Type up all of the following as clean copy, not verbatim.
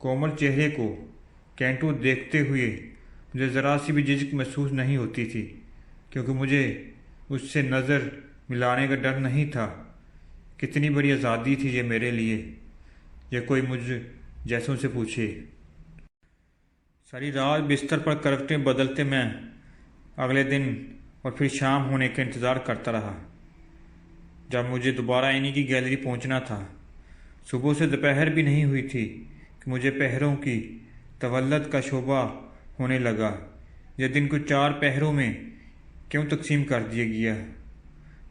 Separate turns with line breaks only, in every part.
کومل چہرے کو کینٹو دیکھتے ہوئے مجھے ذرا سی بھی جھجک محسوس نہیں ہوتی تھی، کیونکہ مجھے اس سے نظر ملانے کا ڈر نہیں تھا۔ کتنی بڑی آزادی تھی یہ میرے لیے، یہ کوئی مجھ جیسوں سے پوچھے۔ ساری رات بستر پر کروٹیں بدلتے میں اگلے دن اور پھر شام ہونے کا انتظار کرتا رہا، جب مجھے دوبارہ عینی کی گیلری پہنچنا تھا۔ صبح سے دوپہر بھی نہیں ہوئی تھی کہ مجھے پہروں کی تولد کا شبہ ہونے لگا۔ یہ دن کو 4 پہروں میں کیوں تقسیم کر دیا گیا؟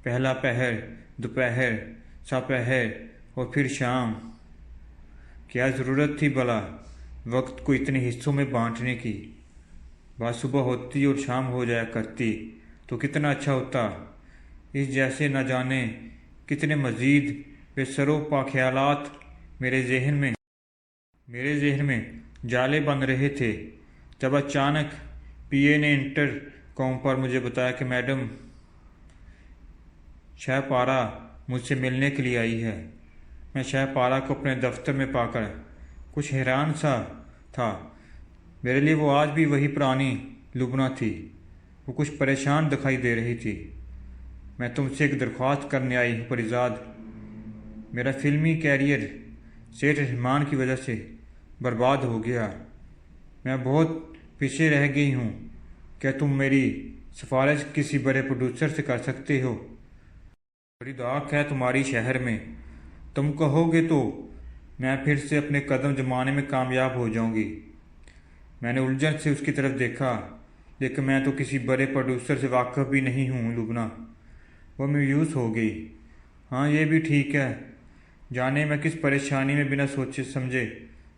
پہلا پہر، دوپہر، سپہر اور پھر شام۔ کیا ضرورت تھی بھلا وقت کو اتنے حصوں میں بانٹنے کی؟ بات صبح ہوتی اور شام ہو جایا کرتی تو کتنا اچھا ہوتا۔ اس جیسے نہ جانے کتنے مزید بے سر و پا خیالات میرے ذہن میں جالے بن رہے تھے، جب اچانک پی اے نے انٹر کام پر مجھے بتایا کہ میڈم شہ پارہ مجھ سے ملنے کے لیے آئی ہے۔ میں شہ پارہ کو اپنے دفتر میں پا کر کچھ حیران سا تھا۔ میرے لیے وہ آج بھی وہی پرانی لبنہ تھی۔ وہ کچھ پریشان دکھائی دے رہی تھی۔ میں تم سے ایک درخواست کرنے آئی ہوں پریزاد۔ میرا فلمی کیریئر سیٹھ رحمان کی وجہ سے برباد ہو گیا۔ میں بہت پیچھے رہ گئی ہوں۔ کیا تم میری سفارش کسی بڑے پروڈیوسر سے کر سکتے ہو؟ بڑی دھاک ہے تمہاری شہر میں۔ تم کہو گے تو میں پھر سے اپنے قدم جمانے میں کامیاب ہو جاؤں گی۔ میں نے الجھن سے اس کی طرف دیکھا، لیکن میں تو کسی بڑے پروڈیوسر سے واقف بھی نہیں ہوں لبنہ۔ وہ مایوس ہو گئی۔ ہاں یہ بھی ٹھیک ہے، جانے میں کس پریشانی میں بنا سوچے سمجھے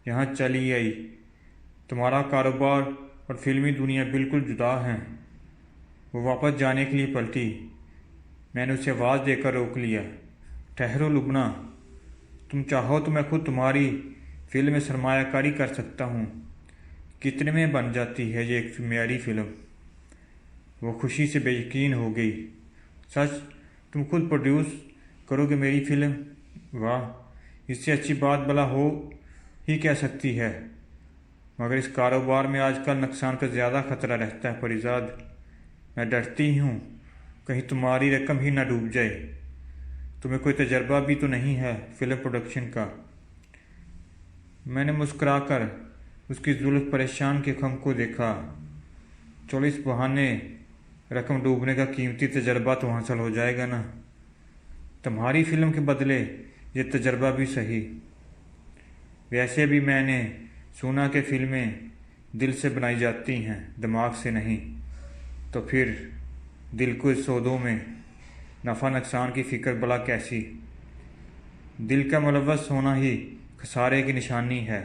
یہاں چلی آئی۔ تمہارا کاروبار اور فلمی دنیا بالکل جدا ہیں۔ وہ واپس جانے کے لیے پلٹی۔ میں نے اسے آواز دے کر روک لیا۔ ٹھہرو لبنہ، تم چاہو تو میں خود تمہاری فلم میں سرمایہ کاری کر سکتا ہوں۔ کتنے میں بن جاتی ہے یہ ایک معیاری فلم؟ وہ خوشی سے بے یقین ہو گئی۔ سچ؟ تم خود پروڈیوس کرو گے میری فلم؟ واہ، اس سے اچھی بات بھلا ہو ہی کیا سکتی ہے؟ مگر اس کاروبار میں آج کل نقصان کا زیادہ خطرہ رہتا ہے پریزاد۔ میں ڈرتی ہوں کہیں تمہاری رقم ہی نہ ڈوب جائے۔ تمہیں کوئی تجربہ بھی تو نہیں ہے فلم پروڈکشن کا؟ میں نے مسکرا کر اس کی زلف پریشان کے خم کو دیکھا۔ چلو اس بہانے رقم ڈوبنے کا قیمتی تجربہ تو حاصل ہو جائے گا نا۔ تمہاری فلم کے بدلے یہ تجربہ بھی صحیح۔ ویسے بھی میں نے سنا کہ فلمیں دل سے بنائی جاتی ہیں، دماغ سے نہیں۔ تو پھر دل کو اس سودوں میں نفع نقصان کی فکر بلا کیسی؟ دل کا ملوث ہونا ہی خسارے کی نشانی ہے۔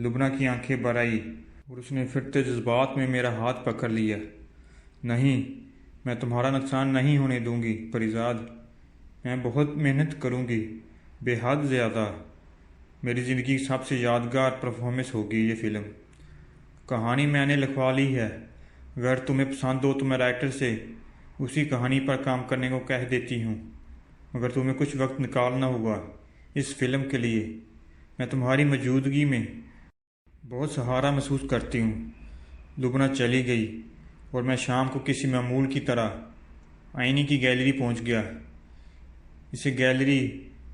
لبنہ کی آنکھیں بھر آئی اور اس نے پھرتے جذبات میں میرا ہاتھ پکڑ لیا۔ نہیں، میں تمہارا نقصان نہیں ہونے دوں گی پریزاد۔ میں بہت محنت کروں گی، بے حد زیادہ۔ میری زندگی کی سب سے یادگار پرفارمنس ہوگی یہ فلم۔ کہانی میں نے لکھوا لی ہے۔ اگر تمہیں پسند ہو تو میں رائٹر سے اسی کہانی پر کام کرنے کو کہہ دیتی ہوں، مگر تمہیں کچھ وقت نکالنا ہوگا اس فلم کے لیے۔ میں تمہاری موجودگی میں بہت سہارا محسوس کرتی ہوں۔ لبنہ چلی گئی اور میں شام کو کسی معمول کی طرح عینی کی گیلری پہنچ گیا۔ اسے گیلری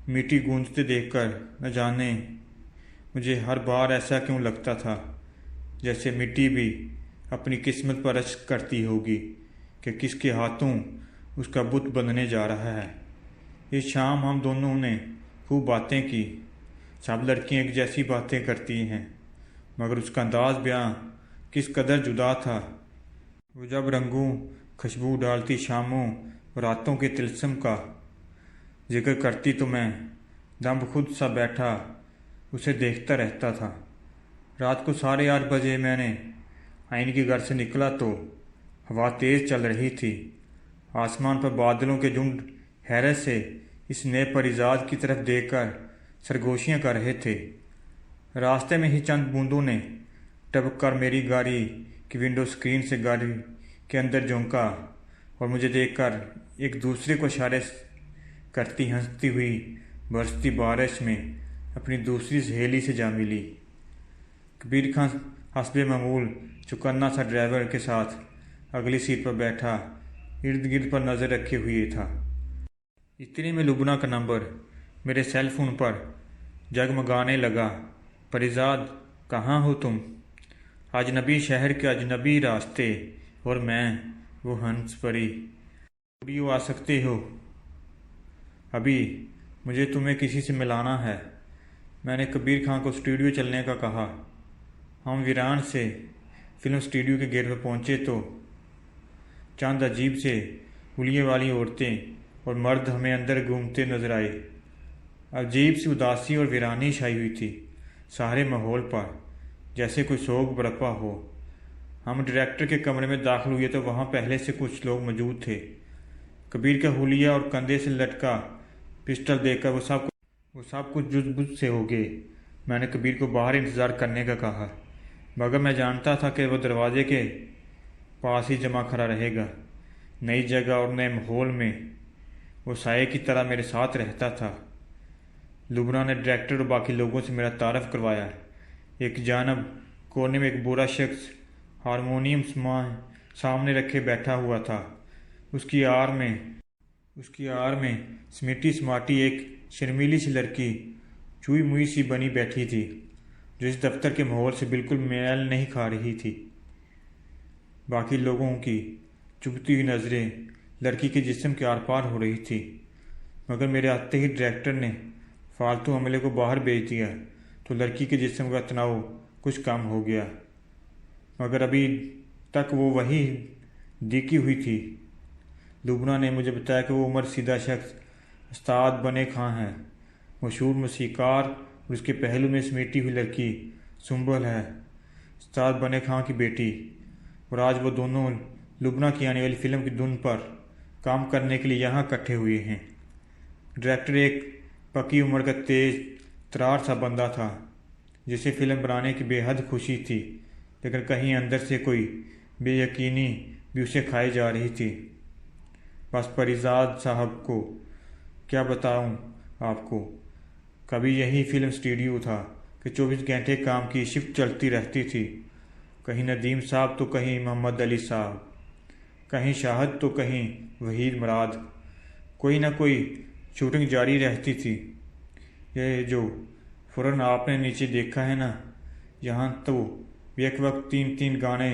مٹی گونجتے دیکھ کر نہ جانے مجھے ہر بار ایسا کیوں لگتا تھا جیسے مٹی بھی اپنی قسمت پر رشک کرتی ہوگی کہ کس کے ہاتھوں اس کا بت بننے جا رہا ہے۔ اس شام ہم دونوں نے خوب باتیں کی۔ سب لڑکیاں ایک جیسی باتیں کرتی ہیں، مگر اس کا انداز بیاں کس قدر جدا تھا۔ وہ جب رنگوں، خوشبو ڈالتی شاموں اور راتوں کے طلسم کا ذکر کرتی تو میں دم خود سا بیٹھا اسے دیکھتا رہتا تھا۔ رات کو 8:30 بجے میں نے عینی کے گھر سے نکلا تو ہوا تیز چل رہی تھی۔ آسمان پر بادلوں کے جھنڈ حیرت سے اس نئے پریزاد کی طرف دیکھ کر سرگوشیاں کر رہے تھے۔ راستے میں ہی چند بوندوں نے ٹپک کر میری گاڑی کی ونڈو اسکرین سے گاڑی کے اندر جھونکا اور مجھے دیکھ کر ایک دوسرے کو اشارے کرتی ہنستی ہوئی برستی بارش میں اپنی دوسری سہیلی سے جا ملی۔ کبیر خان حسب معمول چوکنا سا ڈرائیور کے ساتھ اگلی سیٹ پر بیٹھا ارد گرد پر نظر رکھے ہوئے تھا۔ اتنے میں لبنہ کا نمبر میرے سیل فون پر جگمگانے لگا۔ پریزاد، کہاں ہو تم؟ اجنبی شہر کے اجنبی راستے، اور میں وہ ہنس پری۔ اسٹوڈیو آ سکتے ہو؟ ابھی مجھے تمہیں کسی سے ملانا ہے۔ میں نے کبیر خان کو اسٹوڈیو چلنے کا کہا۔ ہم ویران سے فلم اسٹوڈیو کے گیٹ پر پہنچے تو چند عجیب سے حلیے والی عورتیں اور مرد ہمیں اندر گھومتے نظر آئے۔ عجیب سی اداسی اور ویرانی چھائی ہوئی تھی سارے ماحول پر، جیسے کوئی سوگ برپا ہو۔ ہم ڈائریکٹر کے کمرے میں داخل ہوئے تو وہاں پہلے سے کچھ لوگ موجود تھے۔ کبیر کا حلیہ اور کندھے سے لٹکا پسٹل دیکھ کر وہ سب کچھ جز بز سے ہو گئے۔ میں نے کبیر کو باہر انتظار کرنے کا کہا، مگر میں جانتا تھا کہ وہ دروازے کے پاس ہی جمع کھڑا رہے گا۔ نئی جگہ اور نئے ماحول میں وہ سائے کی طرح میرے ساتھ رہتا تھا۔ لبنہ نے ڈائریکٹر اور باقی لوگوں سے میرا تعارف کروایا۔ ایک جانب کونے میں ایک بوڑھا شخص ہارمونیم سامنے رکھے بیٹھا ہوا تھا۔ اس کی آڑ میں سمیٹی سماٹی ایک شرمیلی سی لڑکی چوئی موئی سی بنی بیٹھی تھی، جو اس دفتر کے ماحول سے بالکل میل نہیں کھا رہی تھی۔ باقی لوگوں کی چبھتی ہوئی نظریں لڑکی کے جسم کے آر پار ہو رہی تھی، مگر میرے آتے ہی ڈائریکٹر نے فالتو عملے کو باہر بھیج دیا تو لڑکی کے جسم کا تناؤ کچھ کم ہو گیا، مگر ابھی تک وہ وہی دیکھی ہوئی تھی۔ لبنہ نے مجھے بتایا کہ وہ عمر سیدھا شخص استاد بنے خاں ہے، مشہور موسیقار، اور اس کے پہلو میں سمیٹی ہوئی لڑکی سنبل ہے، استاد بنے خاں کی بیٹی، اور آج وہ دونوں لبنہ کی آنے والی فلم کی دھن پر کام کرنے کے لیے یہاں اکٹھے ہوئے ہیں۔ ڈائریکٹر ایک پکی عمر کا تیز ترار سا بندہ تھا، جسے فلم بنانے کی بے حد خوشی تھی، لیکن کہیں اندر سے کوئی بے یقینی بھی اسے کھائی جا رہی تھی۔ بس پریزاد صاحب کو کیا بتاؤں آپ کو، کبھی یہی فلم اسٹوڈیو تھا کہ 24 گھنٹے کام کی شفٹ چلتی رہتی تھی۔ کہیں ندیم صاحب تو کہیں محمد علی صاحب، کہیں شاہد تو کہیں وحید مراد، کوئی نہ کوئی شوٹنگ جاری رہتی تھی۔ یہ جو فوراً آپ نے نیچے دیکھا ہے نا، یہاں تو ایک وقت 3 گانے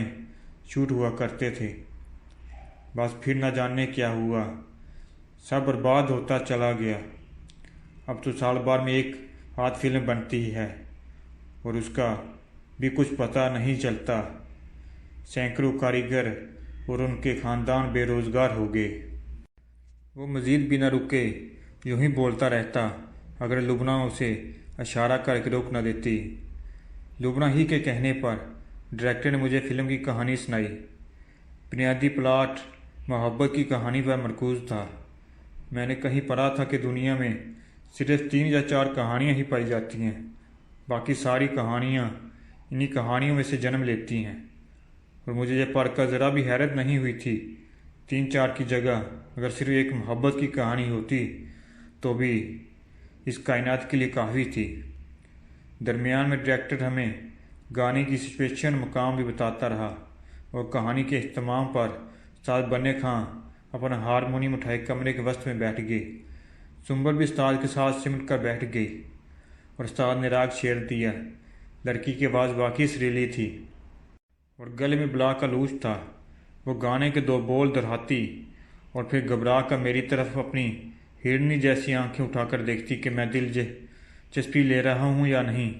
شوٹ ہوا کرتے تھے۔ بس پھر نہ جانے کیا ہوا، سب برباد ہوتا چلا گیا۔ اب تو سال بھر میں ایک آدھ فلم بنتی ہی ہے، اور اس کا بھی کچھ پتہ نہیں چلتا۔ سینکڑوں کاریگر اور ان کے خاندان بے روزگار ہو گئے۔ وہ مزید بھی نہ رکے، یوں ہی بولتا رہتا اگر لبنہ اسے اشارہ کر کے روک نہ دیتی۔ لبنہ ہی کے کہنے پر ڈائریکٹر نے مجھے فلم کی کہانی سنائی۔ بنیادی پلاٹ محبت کی کہانی پر مرکوز تھا۔ میں نے کہیں پڑھا تھا کہ دنیا میں صرف 3 یا 4 کہانیاں ہی پائی جاتی ہیں، باقی ساری کہانیاں انہی کہانیوں میں سے جنم لیتی ہیں، اور مجھے یہ پڑھ کر ذرا بھی حیرت نہیں ہوئی تھی۔ 3-4 کی جگہ اگر صرف ایک محبت کی کہانی ہوتی تو بھی اس کائنات کے لیے کافی تھی۔ درمیان میں ڈائریکٹر ہمیں گانے کی سچویشن مقام بھی بتاتا رہا، اور کہانی کے اختتام پر استاد بنے خاں اپنا ہارمونیم اٹھائے کمرے کے وسط میں بیٹھ گئے۔ سنبل بھی استاد کے ساتھ سمٹ کر بیٹھ گئی، اور استاد نے راگ چھیڑ دیا۔ لڑکی کی آواز واقعی سریلی تھی، اور گلے میں بلا کا لوچ تھا۔ وہ گانے کے 2 بول دہراتی اور پھر گھبرا کر میری طرف اپنی ہرنی جیسی آنکھیں اٹھا کر دیکھتی کہ میں دلچسپی لے رہا ہوں یا نہیں۔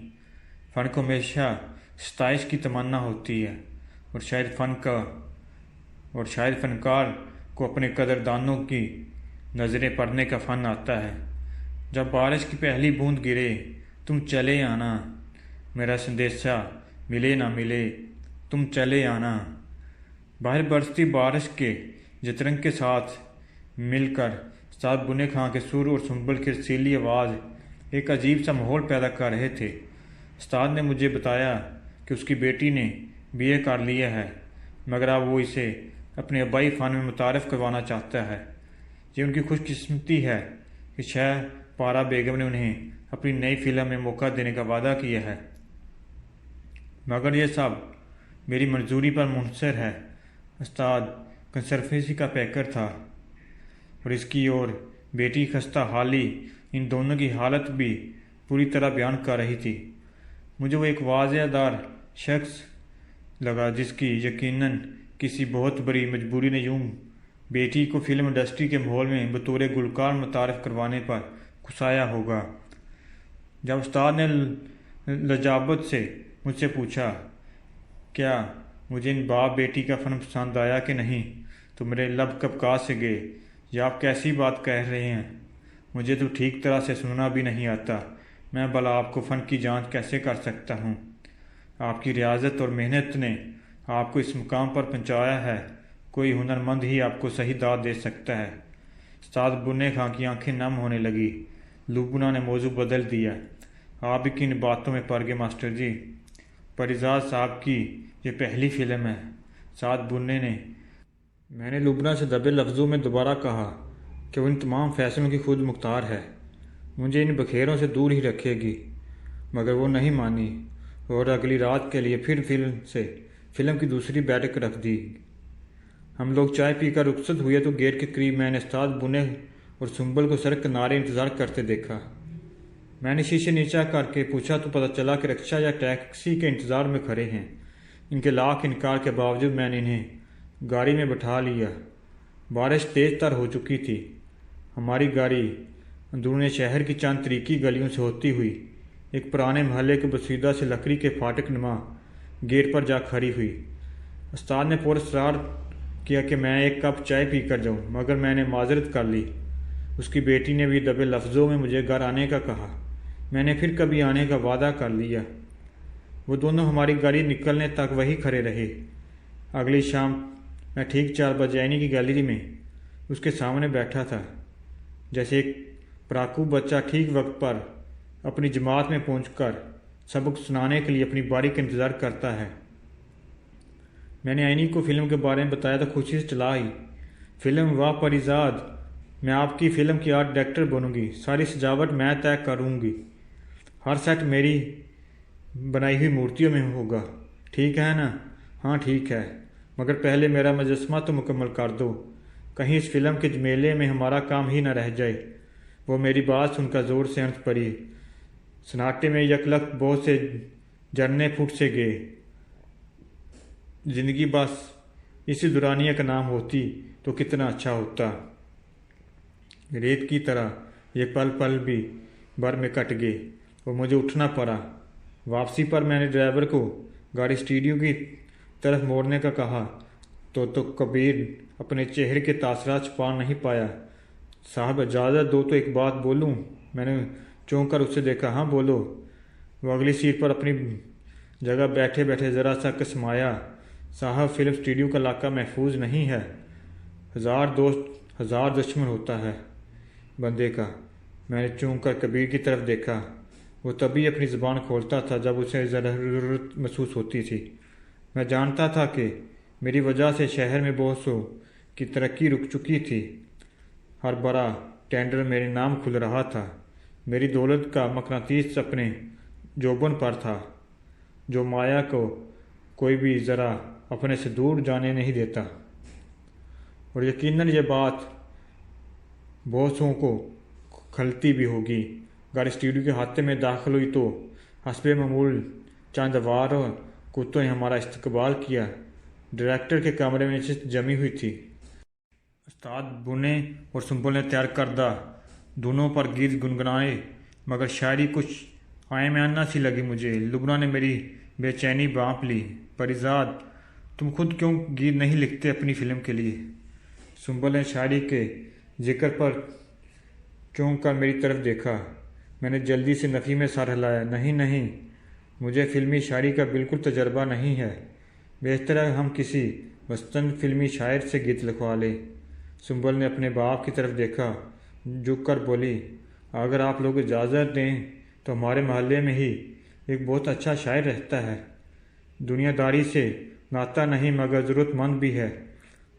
فن کو ہمیشہ ستائش کی تمنا ہوتی ہے، اور شاید فنکار کو اپنے قدردانوں کی نظریں پڑھنے کا فن آتا ہے۔ جب بارش کی پہلی بوند گرے، تم چلے آنا، میرا سندیشہ ملے نہ ملے، تم چلے آنا۔ باہر برستی بارش کے جترنگ کے ساتھ مل کر استاد بنے خاں کے سر اور سنبل کی رسیلی آواز ایک عجیب سا ماحول پیدا کر رہے تھے۔ استاد نے مجھے بتایا کہ اس کی بیٹی نے BA کر لیا ہے، مگر اب وہ اسے اپنے آبائی فن میں متعارف کروانا چاہتا ہے۔ یہ ان کی خوش قسمتی ہے کہ شاہ پارہ بیگم نے انہیں اپنی نئی فلم میں موقع دینے کا وعدہ کیا ہے۔ مگر یہ سب میری منظوری پر منحصر ہے۔ استاد کنسرفیسی کا پیکر تھا اور اس کی اور بیٹی خستہ حالی ان دونوں کی حالت بھی پوری طرح بیان کر رہی تھی۔ مجھے وہ ایک واضح دار شخص لگا جس کی یقیناً کسی بہت بڑی مجبوری نے یوں بیٹی کو فلم انڈسٹری کے ماحول میں بطور گلوکار متعارف کروانے پر کسایا ہوگا۔ جب استاد نے لجاجت سے مجھ سے پوچھا کیا مجھے ان باپ بیٹی کا فن پسند آیا کہ نہیں تو میرے لب کپکا سے گئے۔ یہ آپ کیسی بات کہہ رہے ہیں؟ مجھے تو ٹھیک طرح سے سننا بھی نہیں آتا، میں بھلا آپ کو فن کی جانچ کیسے کر سکتا ہوں؟ آپ کی ریاضت اور محنت نے آپ کو اس مقام پر پہنچایا ہے، کوئی ہنرمند ہی آپ کو صحیح داد دے سکتا ہے۔ استاد بنے خان کی آنکھیں نم ہونے لگی۔ لبنہ نے موضوع بدل دیا۔ آپ بھی کن باتوں میں پڑ گئے ماسٹر جی؟ پریزاد صاحب کی یہ پہلی فلم ہے، استاد بنے نے۔ میں نے لبنہ سے دبے لفظوں میں دوبارہ کہا کہ وہ ان تمام فیصلوں کی خود مختار ہے، مجھے ان بکھیروں سے دور ہی رکھے گی، مگر وہ نہیں مانی اور اگلی رات کے لیے پھر فلم کی دوسری بیٹھک رکھ دی۔ ہم لوگ چائے پی کر رخصت ہوئے تو گیٹ کے قریب میں نے استاد بنے اور سنبل کو سڑک کنارے انتظار کرتے دیکھا۔ میں نے شیشے نیچا کر کے پوچھا تو پتہ چلا کہ رکشہ یا ٹیکسی کے انتظار میں کھڑے ہیں۔ ان کے لاکھ انکار کے باوجود میں نے انہیں گاڑی میں بٹھا لیا۔ بارش تیز تر ہو چکی تھی۔ ہماری گاڑی اندرون شہر کی چند طریقی گلیوں سے ہوتی ہوئی ایک پرانے محلے کے بسیدہ سے لکڑی کے پھاٹک نما گیٹ پر جا کھڑی ہوئی۔ استاد نے پراصرار کیا کہ میں ایک کپ چائے پی کر جاؤں، مگر میں نے معذرت کر لی۔ اس کی بیٹی نے بھی دبے لفظوں میں مجھے گھر آنے کا کہا۔ میں نے پھر کبھی آنے کا وعدہ کر لیا۔ وہ دونوں ہماری گاڑی نکلنے تک وہیں کھڑے رہے۔ اگلی شام میں ٹھیک 4 بجے عینی کی گیلری میں اس کے سامنے بیٹھا تھا، جیسے ایک پڑھاکو بچہ ٹھیک وقت پر اپنی جماعت میں پہنچ کر سبق سنانے کے لیے اپنی باری کا انتظار کرتا ہے۔ میں نے عینی کو فلم کے بارے میں بتایا تو خوشی سے چلا آئی۔ فلم؟ واہ پریزاد، میں آپ کی فلم کی آرٹ ڈائریکٹر بنوں گی، ساری سجاوٹ میں طے کروں گی، ہر سیٹ میری بنائی ہوئی مورتیوں میں ہوگا، ٹھیک ہے نا؟ ہاں ٹھیک ہے، مگر پہلے میرا مجسمہ تو مکمل کر دو، کہیں اس فلم کے میلے میں ہمارا کام ہی نہ رہ جائے۔ وہ میری بات سن کر زور سے ہنس پڑی۔ سناٹے میں یکلخت بہت سے جھرنے پھوٹ سے گئے۔ زندگی بس اسی دورانیہ کا نام ہوتی تو کتنا اچھا ہوتا۔ ریت کی طرح یہ پل پل بھی بھر میں کٹ گئے اور مجھے اٹھنا پڑا۔ واپسی پر میں نے ڈرائیور کو گاڑی اسٹوڈیو کی طرف موڑنے کا کہا تو کبیر اپنے چہرے کے تاثرات چھپا نہیں پایا۔ صاحب اجازت دو تو ایک بات بولوں؟ میں نے چونک کر اسے دیکھا۔ ہاں بولو۔ وہ اگلی سیٹ پر اپنی جگہ بیٹھے بیٹھے ذرا سا کسمایا۔ صاحب فلم اسٹوڈیو کا علاقہ محفوظ نہیں ہے، 1000 دوست 1000 دشمن ہوتا ہے بندے کا۔ میں نے چونک کر کبیر کی طرف دیکھا۔ وہ تبھی اپنی زبان کھولتا تھا جب اسے ضرورت محسوس ہوتی تھی۔ میں جانتا تھا کہ میری وجہ سے شہر میں بہت سو کی ترقی رک چکی تھی۔ ہر بڑا ٹینڈر میرے نام کھل رہا تھا۔ میری دولت کا مقناطیس اپنے جوبن پر تھا، جو مایا کو کوئی بھی ذرا اپنے سے دور جانے نہیں دیتا۔ اور یقیناً یہ بات بہت سو کو کھلتی بھی ہوگی۔ گاڑی اسٹوڈیو کے احاطے میں داخل ہوئی تو حسب معمول چند آوارہ کتوں نے ہمارا استقبال کیا۔ ڈائریکٹر کے کمرے میں نشست جمی ہوئی تھی۔ استاد بنے اور سنبل نے تیار کردہ دھنوں پر گیت گنگنائے، مگر شاعری کچھ عامیانہ سی لگی مجھے۔ لبنہ نے میری بے چینی بانپ لی۔ پریزاد، تم خود کیوں گیت نہیں لکھتے اپنی فلم کے لیے؟ سنبل نے شاعری کے ذکر پر چونک کر میری طرف دیکھا۔ میں نے جلدی سے نفی میں سر ہلایا۔ نہیں، مجھے فلمی شاعری کا بالکل تجربہ نہیں ہے، بہتر ہے ہم کسی وسطن فلمی شاعر سے گیت لکھوا لیں۔ سنبل نے اپنے باپ کی طرف دیکھا، جھک کر بولی، اگر آپ لوگ اجازت دیں تو ہمارے محلے میں ہی ایک بہت اچھا شاعر رہتا ہے، دنیا داری سے ناطہ نہیں مگر ضرورت مند بھی ہے،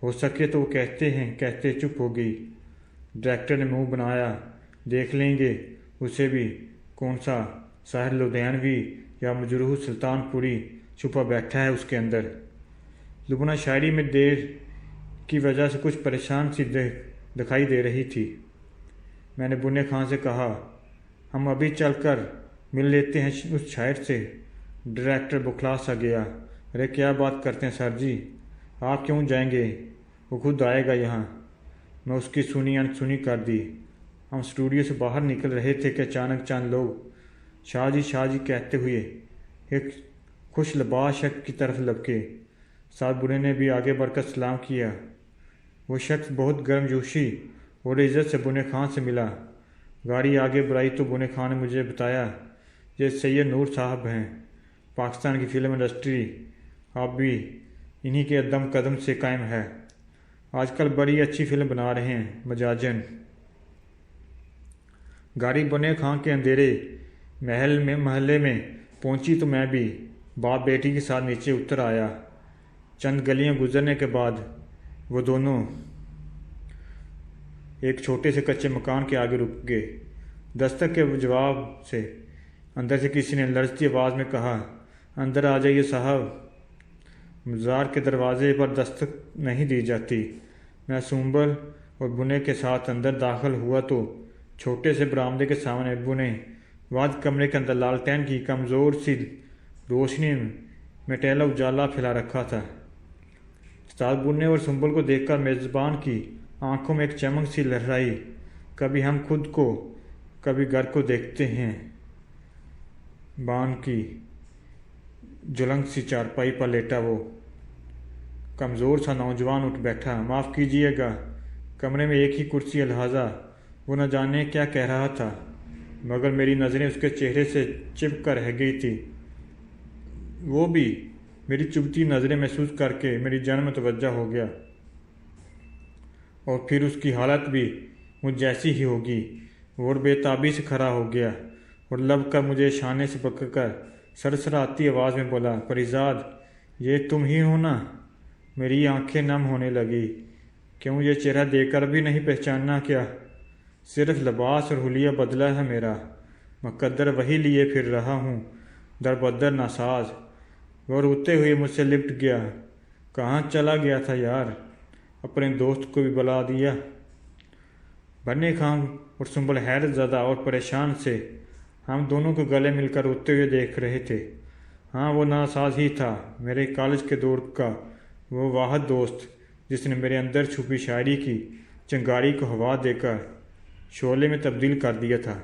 ہو سکے تو وہ کہتے چپ ہو گئی۔ ڈائریکٹر نے منہ بنایا، دیکھ لیں گے اسے بھی، کون سا ساحر لدھیانوی یا مجروح سلطان پوری چھپا بیٹھا ہے اس کے اندر۔ لبنہ شاعری میں دیر کی وجہ سے کچھ پریشان سی دکھائی دے رہی تھی۔ میں نے بنے خان سے کہا، ہم ابھی چل کر مل لیتے ہیں اس شاعر سے۔ ڈائریکٹر بکھلا سا گیا۔ ارے کیا بات کرتے ہیں سر جی، آپ کیوں جائیں گے، وہ خود آئے گا یہاں۔ میں اس کی سنی انسنی کر دی۔ ہم اسٹوڈیو سے باہر نکل رہے تھے کہ اچانک چند لوگ شاہ جی کہتے ہوئے ایک خوش لباس شخص کی طرف لپکے۔ ساتھ بنے نے بھی آگے بڑھ کر سلام کیا۔ وہ شخص بہت گرم جوشی اور عزت سے بنے خان سے ملا۔ گاڑی آگے بڑھائی تو بنے خان نے مجھے بتایا، یہ سید نور صاحب ہیں، پاکستان کی فلم انڈسٹری اب بھی انہی کے عدم قدم سے قائم ہے۔ آج کل بڑی اچھی فلم بنا رہے ہیں مجاجن۔ گاڑی بنے خان کے اندھیرے محلے میں پہنچی تو میں بھی باپ بیٹی کے ساتھ نیچے اتر آیا۔ چند گلیاں گزرنے کے بعد وہ دونوں ایک چھوٹے سے کچے مکان کے آگے رک گئے۔ دستک کے جواب سے اندر سے کسی نے لرزتی آواز میں کہا، اندر آ جائیے صاحب، مزار کے دروازے پر دستک نہیں دی جاتی۔ میں سنبل اور بنے کے ساتھ اندر داخل ہوا تو چھوٹے سے برآمدے کے سامنے بنے واد کمرے کے اندر لالٹین کی کمزور سی روشنی میں ٹیلا اجالا پھیلا رکھا تھا۔ استاد بنے اور سنبل کو دیکھ کر میزبان کی آنکھوں میں ایک چمک سی لہرائی۔ کبھی ہم خود کو کبھی گھر کو دیکھتے ہیں۔ بان کی جلنگ سی چارپائی پر لیٹا وہ کمزور سا نوجوان اٹھ بیٹھا۔ معاف کیجیے گا، کمرے میں ایک ہی کرسی الحاظہ وہ نہ جانے کیا کہہ رہا تھا، مگر میری نظریں اس کے چہرے سے چپک کر رہ گئی تھی۔ وہ بھی میری چبھتی نظریں محسوس کر کے میری جان میں توجہ ہو گیا، اور پھر اس کی حالت بھی مجھ جیسی ہی ہوگی۔ اور بے تابی سے کھڑا ہو گیا اور لب کر مجھے شانے سے پکڑ کر سرسراتی آواز میں بولا، پریزاد یہ تم ہی ہو نا؟ میری آنکھیں نم ہونے لگی۔ کیوں یہ چہرہ دیکھ کر بھی نہیں پہچاننا کیا؟ صرف لباس اور حلیہ بدلا ہے میرا، مقدر وہی لیے پھر رہا ہوں، در بدر ناساز۔ وہ روتے ہوئے مجھ سے لپٹ گیا۔ کہاں چلا گیا تھا یار؟ اپنے دوست کو بھی بلا دیا۔ بنے خان اور سنبل حیرت زدہ اور پریشان سے ہم دونوں کو گلے مل کر روتے ہوئے دیکھ رہے تھے۔ ہاں وہ ناساز ہی تھا، میرے کالج کے دور کا وہ واحد دوست جس نے میرے اندر چھپی شاعری کی چنگاری کو ہوا دے کر شعلے میں تبدیل کر دیا تھا۔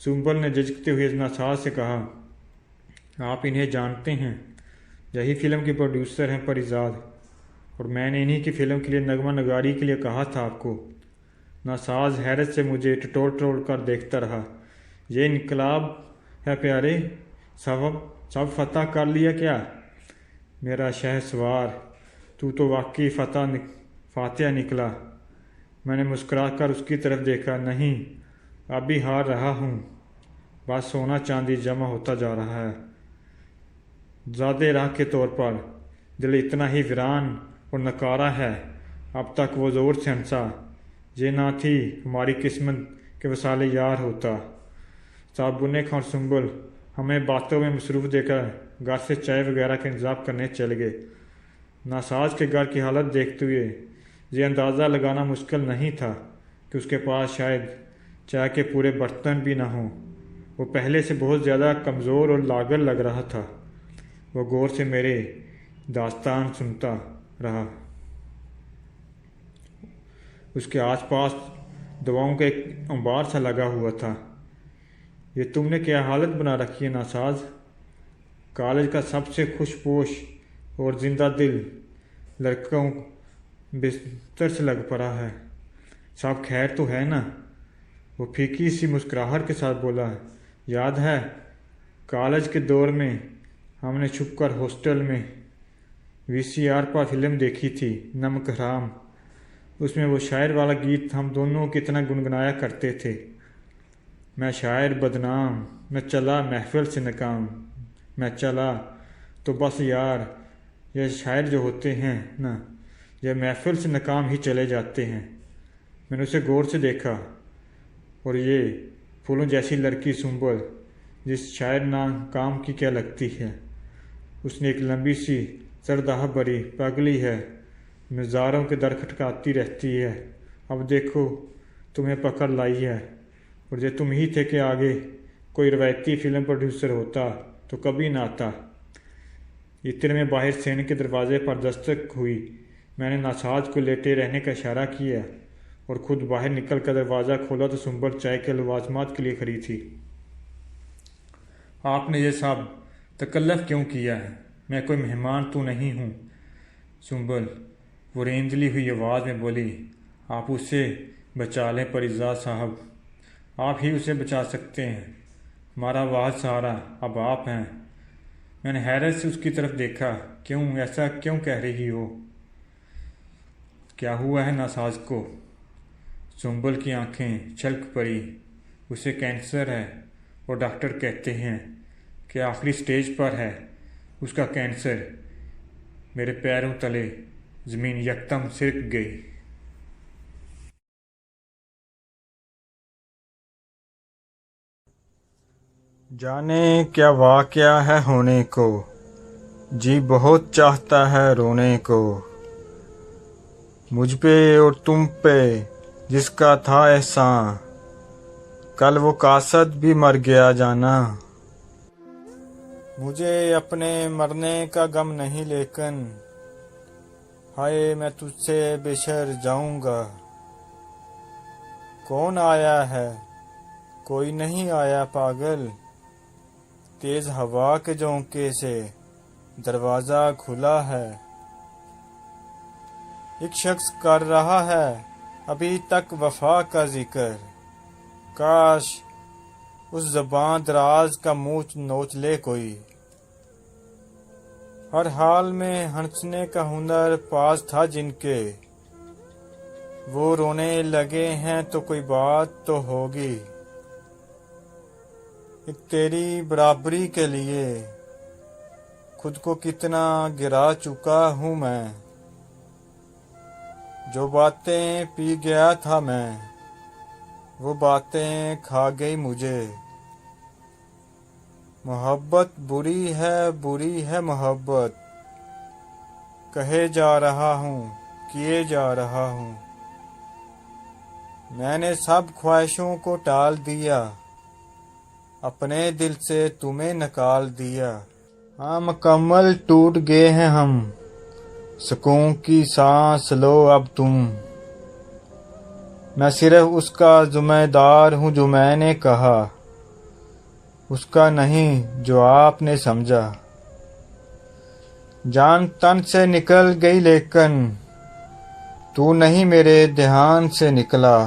سنبل نے جھجکتے ہوئے ناساز سے کہا، آپ انہیں جانتے ہیں؟ یہی فلم کے پروڈیوسر ہیں پریزاد، اور میں نے انہی کی فلم کے لیے نغمہ نگاری کے لیے کہا تھا آپ کو۔ ناساز حیرت سے مجھے ٹٹول کر دیکھتا رہا۔ یہ انقلاب ہے پیارے، سب فتح کر لیا کیا؟ میرا شہ سوار، تو واقعی فاتح نکلا۔ میں نے مسکرا کر اس کی طرف دیکھا۔ نہیں، اب بھی ہار رہا ہوں، بس سونا چاندی جمع ہوتا جا رہا ہے۔ زیادہ راہ کے طور پر دل اتنا ہی ویران اور نکارا ہے، اب تک وہ زور سے ہنسا۔ یہ نہ تھی ہماری قسمت کہ وصال یار ہوتا۔ صاحب بنے خان اور سنبل ہمیں باتوں میں مصروف دے کر گھر سے چائے وغیرہ کا انتظام کرنے چل گئے۔ ناساز کے گھر کی حالت دیکھتے ہوئے یہ اندازہ لگانا مشکل نہیں تھا کہ اس کے پاس شاید چائے کے پورے برتن بھی نہ ہوں۔ وہ پہلے سے بہت زیادہ کمزور اور لاغر لگ رہا تھا۔ وہ غور سے میرے داستان سنتا رہا۔ اس کے آس پاس دواؤں کا ایک انبار سا لگا ہوا تھا۔ یہ تم نے کیا حالت بنا رکھی ہے ناساز؟ کالج کا سب سے خوش پوش اور زندہ دل لڑکوں بستر سے لگ پڑا ہے۔ سب خیر تو ہے نا؟ وہ پھیکی سی مسکراہٹ کے ساتھ بولا، یاد ہے کالج کے دور میں ہم نے چھپ کر ہاسٹل میں VCR پر فلم دیکھی تھی نمک حرام۔ اس میں وہ شاعر والا گیت ہم دونوں کتنا گنگنایا کرتے تھے، میں شاعر بدنام، میں چلا محفل سے ناکام، میں چلا تو بس یار، یہ شاعر جو ہوتے ہیں نا، یہ محفل سے ناکام ہی چلے جاتے ہیں۔ میں نے اسے غور سے دیکھا، اور یہ پھولوں جیسی لڑکی سنبل جس شاعر ناکام کی کیا لگتی ہے؟ اس نے ایک لمبی سی زردہ بری پگڑی ہے، مزاروں کے در کھٹکاتی رہتی ہے۔ اب دیکھو تمہیں پکڑ لائی ہے، اور جو تم ہی تھے کہ آگے کوئی روایتی فلم پروڈیوسر ہوتا تو کبھی نہ آتا۔ اتنے میں باہر سین کے دروازے پر دستک ہوئی۔ میں نے ناساز کو لیٹے رہنے کا اشارہ کیا اور خود باہر نکل کر دروازہ کھولا تو سنبل چائے کے لوازمات کے لیے کھڑی تھی۔ آپ نے یہ سب تکلف کیوں کیا ہے؟ میں کوئی مہمان تو نہیں ہوں۔ سنبل وہ رینجلی ہوئی آواز میں بولی۔ آپ اسے بچا لیں پریزاد صاحب، آپ ہی اسے بچا سکتے ہیں۔ ہمارا واحد سہارا اب آپ ہیں۔ میں نے حیرت سے اس کی طرف دیکھا۔ کیوں ایسا کیوں کہہ رہی ہو؟ کیا ہوا ہے ناساز کو؟ سنبل کی آنکھیں چھلک پڑی۔ اسے کینسر ہے اور ڈاکٹر کہتے ہیں کہ آخری سٹیج پر ہے اس کا کینسر۔ میرے پیروں تلے زمین یکدم سرک گئی۔ جانے کیا واقعہ ہے ہونے کو، جی بہت چاہتا ہے رونے کو، مجھ پہ اور تم پہ جس کا تھا احسان، کل وہ قاصد بھی مر گیا جانا۔ مجھے اپنے مرنے کا غم نہیں لیکن ہائے میں تجھ سے بچھڑ جاؤں گا۔ کون آیا ہے؟ کوئی نہیں آیا پاگل، تیز ہوا کے جھونکے سے دروازہ کھلا ہے۔ ایک شخص کر رہا ہے ابھی تک وفا کا ذکر، کاش اس زبان دراز کا منہ نوچ لے کوئی۔ ہر حال میں ہنسنے کا ہنر پاس تھا جن کے، وہ رونے لگے ہیں تو کوئی بات تو ہوگی۔ ایک تیری برابری کے لیے خود کو کتنا گرا چکا ہوں میں، جو باتیں پی گیا تھا میں وہ باتیں کھا گئی مجھے۔ محبت بری ہے محبت، کہے جا رہا ہوں کیے جا رہا ہوں۔ میں نے سب خواہشوں کو ٹال دیا، اپنے دل سے تمہیں نکال دیا۔ ہاں مکمل ٹوٹ گئے ہیں ہم، سکون کی سانس لو اب تم۔ میں صرف اس کا ذمہ دار ہوں جو میں نے کہا، اس کا نہیں جو آپ نے سمجھا۔ جان تن سے نکل گئی لیکن تو نہیں میرے دھیان سے نکلا۔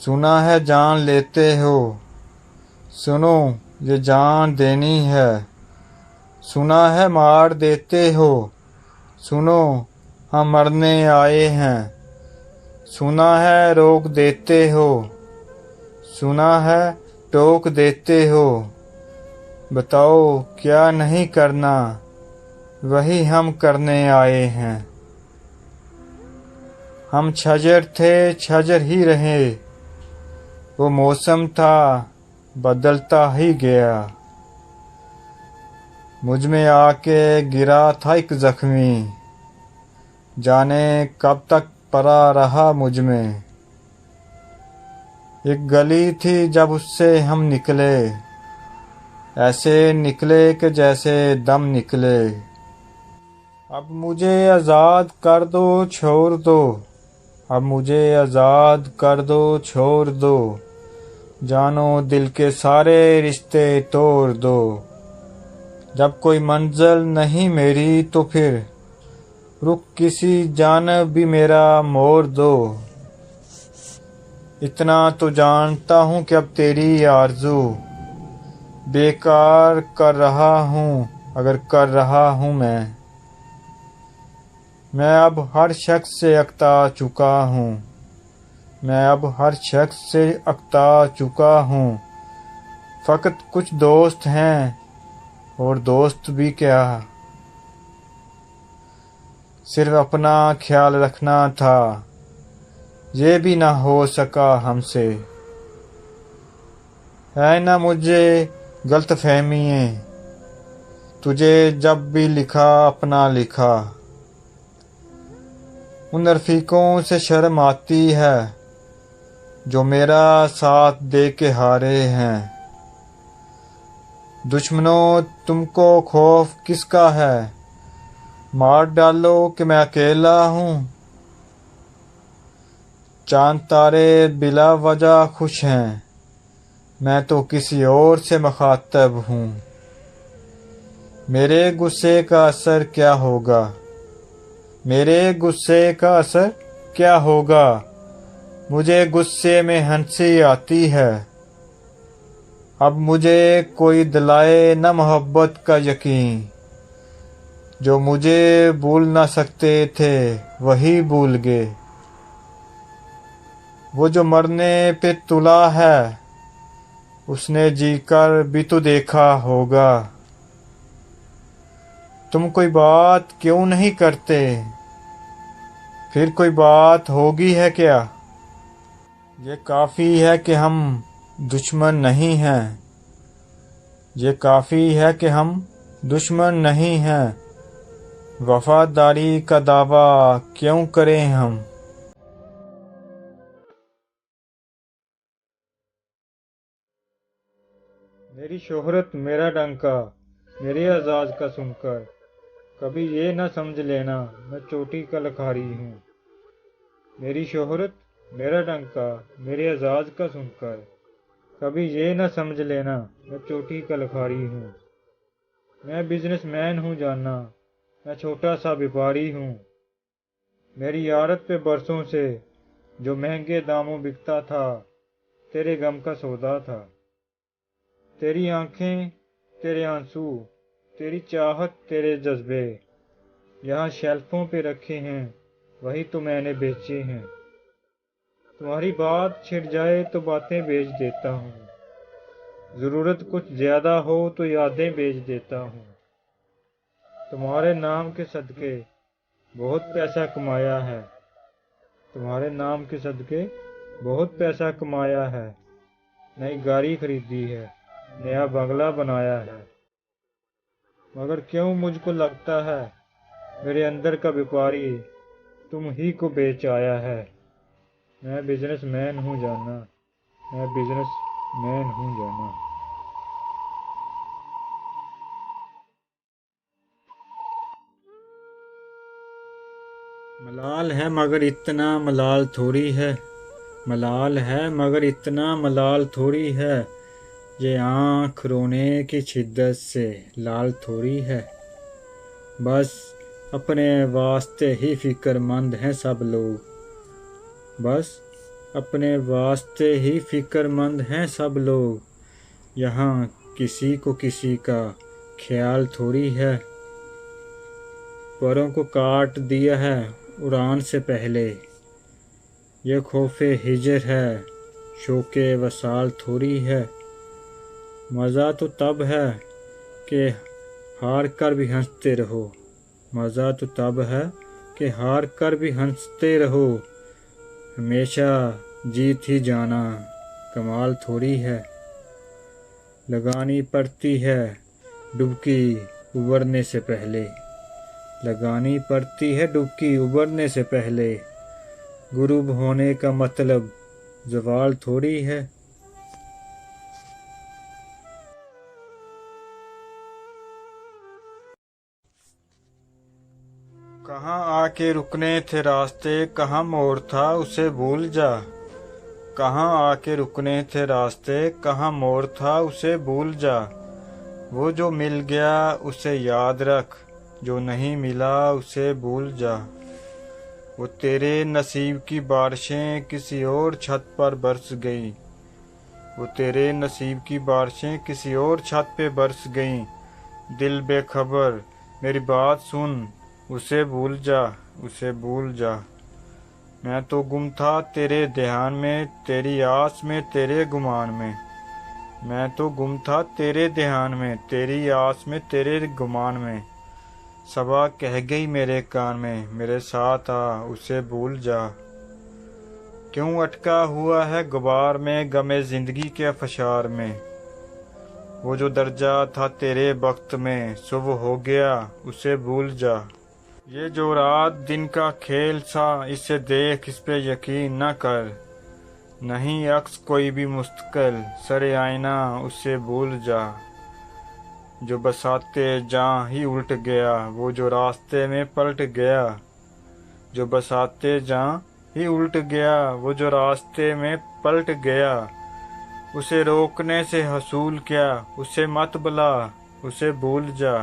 سنا ہے جان لیتے ہو، سنو یہ جان دینی ہے۔ سنا ہے مار دیتے ہو، سنو ہم مرنے آئے ہیں۔ سنا ہے روک دیتے ہو، سنا ہے ٹوک دیتے ہو۔ بتاؤ کیا نہیں کرنا، وہی ہم کرنے آئے ہیں۔ ہم چھجر تھے چھجر ہی رہے، وہ موسم تھا بدلتا ہی گیا۔ مجھ میں آ کے گرا تھا ایک زخمی، جانے کب تک پڑا رہا مجھ میں۔ ایک گلی تھی جب اس سے ہم نکلے، ایسے نکلے کہ جیسے دم نکلے۔ اب مجھے آزاد کر دو چھوڑ دو، اب مجھے آزاد کر دو چھوڑ دو، جانو دل کے سارے رشتے توڑ دو۔ جب کوئی منزل نہیں میری تو پھر رخ کسی جانب بھی میرا موڑ دو۔ اتنا تو جانتا ہوں کہ اب تیری آرزو بیکار کر رہا ہوں اگر کر رہا ہوں میں اب ہر شخص سے اکتا چکا ہوں، میں اب ہر شخص سے اکتا چکا ہوں۔ فقط کچھ دوست ہیں اور دوست بھی کیا، صرف اپنا خیال رکھنا تھا، یہ بھی نہ ہو سکا ہم سے۔ ہے نہ مجھے غلط فہمییں، تجھے جب بھی لکھا اپنا لکھا۔ ان رفیقوں سے شرم آتی ہے جو میرا ساتھ دے کے ہارے ہیں۔ دشمنوں تم کو خوف کس کا ہے، مار ڈالو کہ میں اکیلا ہوں۔ چاند تارے بلا وجہ خوش ہیں، میں تو کسی اور سے مخاطب ہوں۔ میرے غصے کا اثر کیا ہوگا، میرے غصے کا اثر کیا ہوگا، مجھے غصے میں ہنسی آتی ہے۔ اب مجھے کوئی دلائے نہ محبت کا یقین، جو مجھے بھول نہ سکتے تھے وہی بھول گئے۔ وہ جو مرنے پہ تلا ہے اس نے جی کر بھی تو دیکھا ہوگا۔ تم کوئی بات کیوں نہیں کرتے، پھر کوئی بات ہوگی ہے کیا؟ یہ کافی ہے کہ ہم دشمن نہیں ہیں، یہ کافی ہے کہ ہم دشمن نہیں ہیں، وفاداری کا دعویٰ کیوں کریں ہم؟ میری شہرت میرا ڈنکا، میرے اعزاز کا سن کر کبھی یہ نہ سمجھ لینا میں چوٹی کا لکھاری ہوں۔ میری شہرت میرا ڈنکا، میرے اعزاز کا سن کر کبھی یہ نہ سمجھ لینا میں چوٹی کا لکھاری ہوں۔ میں بزنس مین ہوں جاننا، میں چھوٹا سا بیپاری ہوں۔ میری عادت پہ برسوں سے جو مہنگے داموں بکتا تھا تیرے غم کا سودا تھا۔ تیری آنکھیں، تیرے آنسو، تیری چاہت، تیرے جذبے یہاں شیلفوں پہ رکھے ہیں، وہی تو میں نے بیچے ہیں۔ تمہاری بات چھٹ جائے تو باتیں بیچ دیتا ہوں، ضرورت کچھ زیادہ ہو تو یادیں بیچ دیتا ہوں۔ تمہارے نام کے صدقے بہت پیسہ کمایا ہے، تمہارے نام کے صدقے بہت پیسہ کمایا ہے۔ نئی گاڑی خریدی ہے، نیا بنگلہ بنایا ہے، مگر کیوں مجھ کو لگتا ہے میرے اندر کا بیپاری تم ہی کو بیچ آیا ہے۔ میں بزنس مین ہوں جاننا، میں بزنس مین ہوں جاننا۔ ملال ہے مگر اتنا ملال تھوڑی ہے، ملال ہے مگر اتنا ملال تھوڑی ہے، یہ آنکھ رونے کی شدت سے لال تھوڑی ہے۔ بس اپنے واسطے ہی فکر مند ہیں سب لوگ، بس اپنے واسطے ہی فکر مند ہیں سب لوگ، یہاں کسی کو کسی کا خیال تھوڑی ہے۔ پروں کو کاٹ دیا ہے اڑان سے پہلے، یہ خوف ہجر ہے شوق وصال تھوڑی ہے۔ مزہ تو تب ہے کہ ہار کر بھی ہنستے رہو، مزہ تو تب ہے کہ ہار کر بھی ہنستے رہو، ہمیشہ جیت ہی جانا کمال تھوڑی ہے۔ لگانی پڑتی ہے ڈبکی ابھرنے سے پہلے، لگانی پڑتی ہے ڈبکی ابھرنے سے پہلے، غروب ہونے کا مطلب زوال تھوڑی ہے۔ کہاں آ کے رکنے تھے راستے، کہاں موڑ تھا اسے بھول جا، کہاں آ کے رکنے تھے راستے، کہاں موڑ تھا اسے بھول جا، وہ جو مل گیا اسے یاد رکھ، جو نہیں ملا اسے بھول جا۔ وہ تیرے نصیب کی بارشیں کسی اور چھت پر برس گئیں، وہ تیرے نصیب کی بارشیں کسی اور چھت پہ برس گئیں، دل بے خبر میری بات سن، اسے بھول جا، اسے بھول جا۔ میں تو گم تھا تیرے دھیان میں، تیری آس میں، تیرے گمان میں، میں تو گم تھا تیرے دھیان میں، تیری آس میں، تیرے گمان میں، صبا کہہ گئی میرے کان میں، میرے ساتھ آ اسے بھول جا۔ کیوں اٹکا ہوا ہے غبار میں غم زندگی کے فشار میں، وہ جو درجہ تھا تیرے وقت میں سو وہ ہو گیا، اسے بھول جا۔ یہ جو رات دن کا کھیل تھا اسے دیکھ، اس پہ یقین نہ کر، نہیں عکس کوئی بھی مستقل سر آئینہ، اسے بھول جا۔ جو بساتے جاں ہی الٹ گیا، وہ جو راستے میں پلٹ گیا، جو بساتے جاں ہی الٹ گیا، وہ جو راستے میں پلٹ گیا، اسے روکنے سے حصول کیا، اسے مت بلا، اسے بھول جا۔